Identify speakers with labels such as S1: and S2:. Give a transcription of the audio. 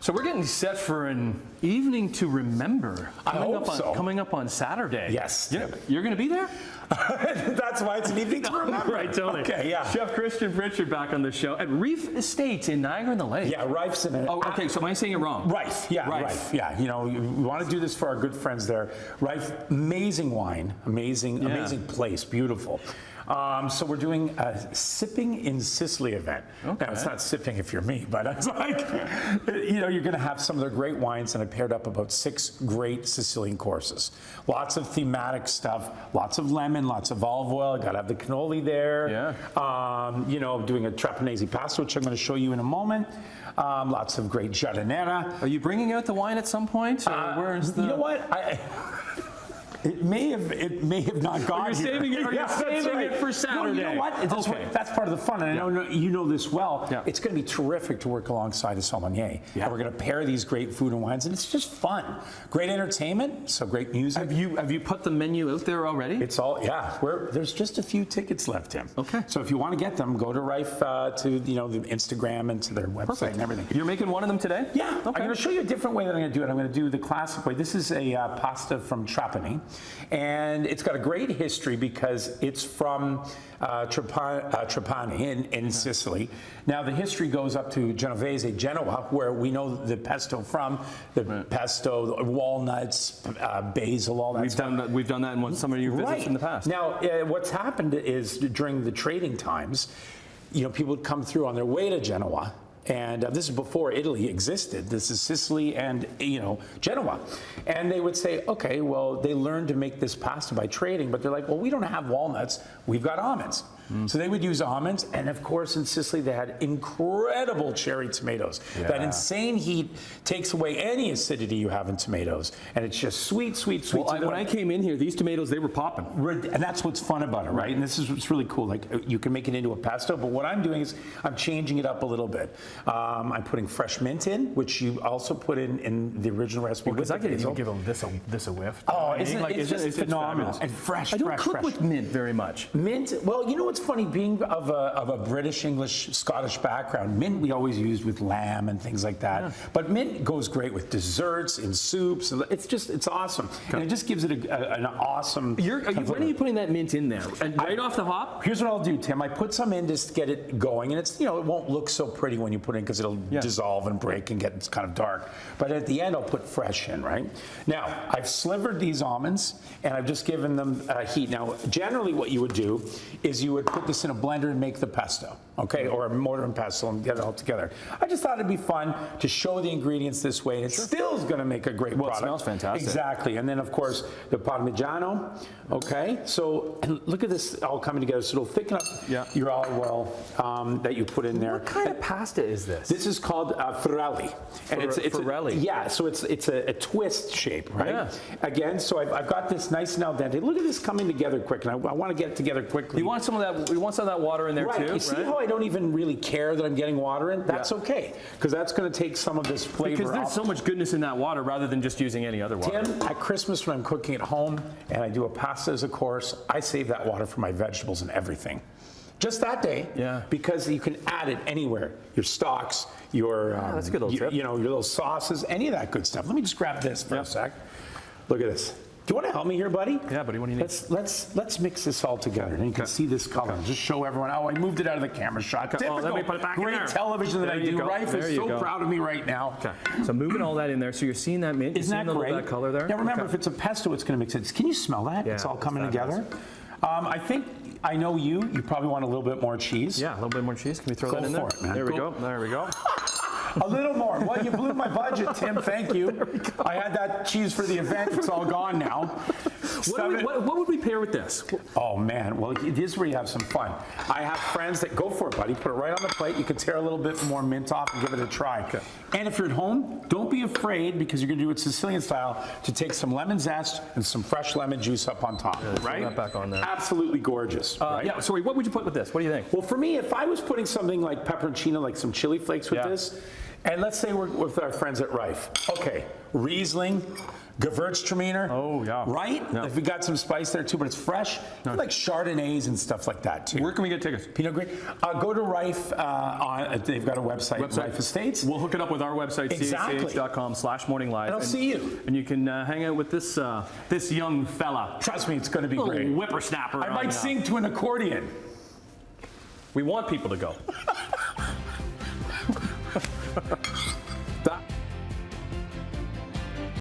S1: So we're getting set for an evening to remember. Coming up on Saturday.
S2: Yes.
S1: You're going to be there?
S2: That's why it's an evening to remember.
S1: Right, totally.
S2: Okay, yeah.
S1: Chef Christian Pritchard back on the show at Reif Estate in Niagara-on-the-lake.
S2: Yeah, Reif's in it.
S1: Oh, okay, so am I saying it wrong?
S2: Reif, yeah, Reif. Yeah, you know, we want to do this for our good friends there. Reif, amazing wine, amazing place, beautiful. So we're doing a Sipping in Sicily event. Okay. Now, it's not sipping if you're me, but it's like, you know, you're going to have some of their great wines, and I paired up about 6 great Sicilian courses. Lots of thematic stuff, lots of lemon, lots of olive oil. Got to have the cannoli there.
S1: Yeah.
S2: You know, doing a trapanese pasta, which I'm going to show you in a moment. Lots of great giardiniera.
S1: Are you bringing out the wine at some point? Or where's the...
S2: You know what? It may have not gone.
S1: You're saving it for Saturday.
S2: No, you know what? That's part of the fun, and I know you know this well.
S1: Yeah.
S2: It's going to be terrific to work alongside a sommelier. Yeah. And we're going to pair these great food and wines, and it's just fun. Great entertainment, so great music.
S1: Have you put the menu out there already?
S2: It's all there's just a few tickets left, Tim.
S1: Okay.
S2: So if you want to get them, go to Reif to the Instagram and to their website and everything.
S1: You're making one of them today?
S2: Yeah.
S1: Okay.
S2: I'm going to show you a different way that I'm going to do it. I'm going to do the classic way. This is a pasta from Trapani. And it's got a great history because it's from Trapani in Sicily. Now the history goes up to Genovese, Genoa, where we know the pesto from. The pesto, the walnuts, basil, all that stuff.
S1: We've done that in some of your visits in the past.
S2: Now what's happened is during the trading times, you know, people would come through on their way to Genoa. And this is before Italy existed. This is Sicily and, you know, Genoa. And they would say, okay, well, they learned to make this pasta by trading, but they're like, well, we don't have walnuts, we've got almonds. So they would use almonds, and of course in Sicily they had incredible cherry tomatoes. Yeah. That insane heat takes away any acidity you have in tomatoes, and it's just sweet, sweet, sweet.
S1: Well, when I came in here, these tomatoes, they were popping.
S2: And that's what's fun about it, right? And this is what's really cool. Like, you can make it into a pesto, but what I'm doing is I'm changing it up a little bit. I'm putting fresh mint in, which you also put in the original recipe.
S1: Because I could even give them this a whiff.
S2: Oh, it's just phenomenal. And fresh,
S1: I don't cook with mint very much.
S2: Mint, well, you know what's funny, being of a British, English, Scottish background, mint we always used with lamb and things like that. Yeah. But mint goes great with desserts, in soups. It's awesome. Okay. And it just gives it an awesome...
S1: When are you putting that mint in there? And right off the hop?
S2: Here's what I'll do, Tim. I put some in just to get it going. And it's, you know, it won't look so pretty when you put it in because it'll dissolve and break and get kind of dark. But at the end, I'll put fresh in, right? Now, I've slivered these almonds and I've just given them heat. Now, generally what you would do is you would put this in a blender and make the pesto, okay? Or a mortar and pestle and get it all together. I just thought it'd be fun to show the ingredients this way, and it still is going to make a great product.
S1: It smells fantastic.
S2: Exactly. And then, of course, the Parmigiano, okay? So, and look at this all coming together. So it'll thicken up your olive oil that you put in there.
S1: What kind of pasta is this?
S2: This is called forelli. And it's
S1: forelli.
S2: So it's a twist shape, right?
S1: Yeah.
S2: Again, so I've got this nice and al dente. Look at this coming together quick, and I want to get it together quickly.
S1: You want some of that water in there too,
S2: You see how I don't even really care that I'm getting water in? That's okay, because that's going to take some of this flavor
S1: Because there's so much goodness in that water rather than just using any other water.
S2: Tim, at Christmas when I'm cooking at home and I do a pasta as a course, I save that water for my vegetables and everything. Just that day, because you can add it anywhere. Your stocks, your
S1: that's a good little tip.
S2: You know, your little sauces, any of that good stuff. Let me just grab this for a sec. Look at this. Do you want to help me here, buddy?
S1: Yeah, buddy. What do you need?
S2: Let's mix this all together, and you can see this color. Just show everyone. Oh, I moved it out of the camera shot.
S1: Let me put it back in there.
S2: Great television that I do. Reif is so proud of me right now.
S1: Okay. So moving all that in there. So you're seeing that mint.
S2: Isn't that great?
S1: That color there.
S2: Now remember, if it's a pesto, it's going to mix it. Can you smell that?
S1: Yeah,
S2: it's all coming together. I think. I know you probably want a little bit more cheese.
S1: Yeah, a little bit more cheese. Can we throw that in there?
S2: Go for it, man.
S1: There we go. There we go.
S2: A little more. Well, you blew my budget, Tim. Thank you. I had that cheese for the event. It's all gone now.
S1: What would we pair with this?
S2: Oh, man. Well, this is where you have some fun. I have friends that go for it, buddy. Put it right on the plate. You can tear a little bit more mint off and give it a try. Okay. And if you're at home, don't be afraid, because you're going to do it Sicilian style, to take some lemon zest and some fresh lemon juice up on top. Right?
S1: That back on there.
S2: Absolutely gorgeous. Right?
S1: Yeah. Sorry. What would you put with this? What do you think?
S2: Well, for me, if I was putting something like pepperoncino, like some chili flakes with this, And let's say we're with our friends at Reif. Okay, Riesling, Gewürztraminer.
S1: Oh, yeah.
S2: Right?
S1: Yeah.
S2: If we got some spice there too, but it's fresh. Like Chardonnays and stuff like that too.
S1: Where can we get tickets?
S2: Pinot Gris. Go to Reif. They've got a website. Reif Estates.
S1: We'll hook it up with our website,
S2: Exactly.
S1: cach.com/morninglive.
S2: And I'll see you.
S1: And you can hang out with this this young fella.
S2: Trust me, it's going to be
S1: Little
S2: great.
S1: whippersnapper.
S2: I might sing to an accordion.
S1: We want people to go.